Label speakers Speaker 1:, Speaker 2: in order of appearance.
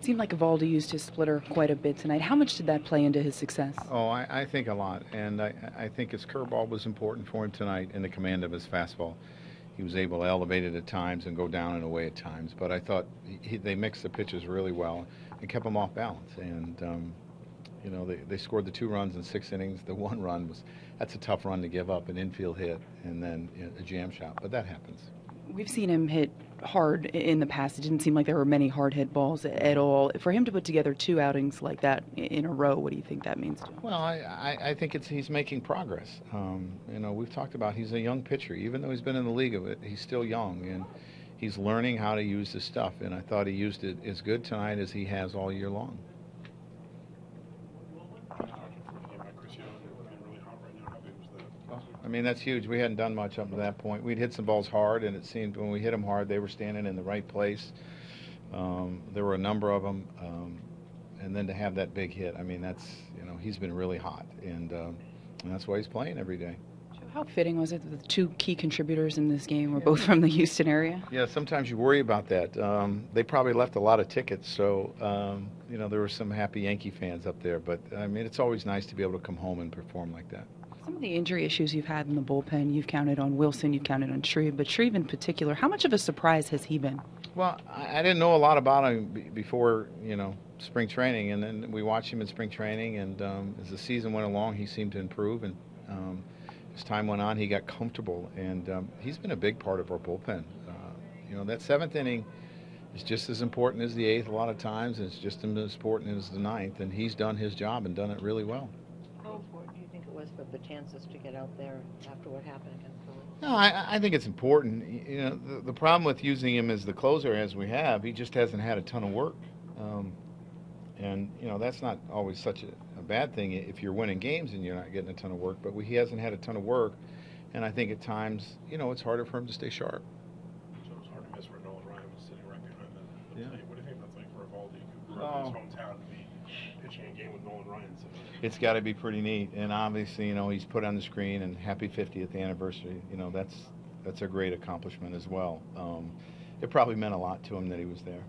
Speaker 1: It seemed like Evaldi used his splitter quite a bit tonight. How much did that play into his success?
Speaker 2: Oh, I think a lot, and I think his curveball was important for him tonight in the command of his fastball. He was able to elevate it at times and go down and away at times, but I thought they mixed the pitches really well and kept him off balance. And they scored the 2 runs in 6 innings. The 1 run that's a tough run to give up, an infield hit and then a jam shot, but that happens.
Speaker 1: We've seen him hit hard in the past. It didn't seem like there were many hard hit balls at all. For him to put together 2 outings like that in a row, what do you think that means to him?
Speaker 2: Well, I think he's making progress. We've talked about he's a young pitcher. Even though he's been in the league, he's still young, and he's learning how to use his stuff. And I thought he used it as good tonight as he has all year long. I mean, that's huge. We hadn't done much up to that point. We'd hit some balls hard, and it seemed when we hit them hard, they were standing in the right place. There were a number of them, and then to have that big hit, I mean, he's been really hot, and that's why he's playing every day.
Speaker 1: How fitting was it that the 2 key contributors in this game were both from the Houston area?
Speaker 2: Yeah, sometimes you worry about that. They probably left a lot of tickets, so there were some happy Yankee fans up there. But I mean, it's always nice to be able to come home and perform like that.
Speaker 1: Some of the injury issues you've had in the bullpen, you've counted on Wilson, you've counted on Shreve, but Shreve in particular, how much of a surprise has he been?
Speaker 2: Well, I didn't know a lot about him before, spring training, and then we watched him in spring training, and as the season went along, he seemed to improve, and as time went on, he got comfortable, and he's been a big part of our bullpen. That 7th inning is just as important as the 8th a lot of times, and it's just as important as the 9th, and he's done his job and done it really well.
Speaker 3: How important do you think it was for Betances to get out there after what happened against Philly?
Speaker 2: No, I think it's important. The problem with using him as the closer as we have, he just hasn't had a ton of work. And that's not always such a bad thing if you're winning games and you're not getting a ton of work, but he hasn't had a ton of work, and I think at times, it's harder for him to stay sharp.
Speaker 4: So it was hard to miss where Nolan Ryan was sitting right behind them.
Speaker 2: Yeah.
Speaker 4: What do you think that's like for Evaldi, who grew up in his hometown, to be pitching a game with Nolan Ryan sitting there?
Speaker 2: It's got to be pretty neat, and obviously, he's put on the screen, and happy 50th anniversary. That's a great accomplishment as well. It probably meant a lot to him that he was there.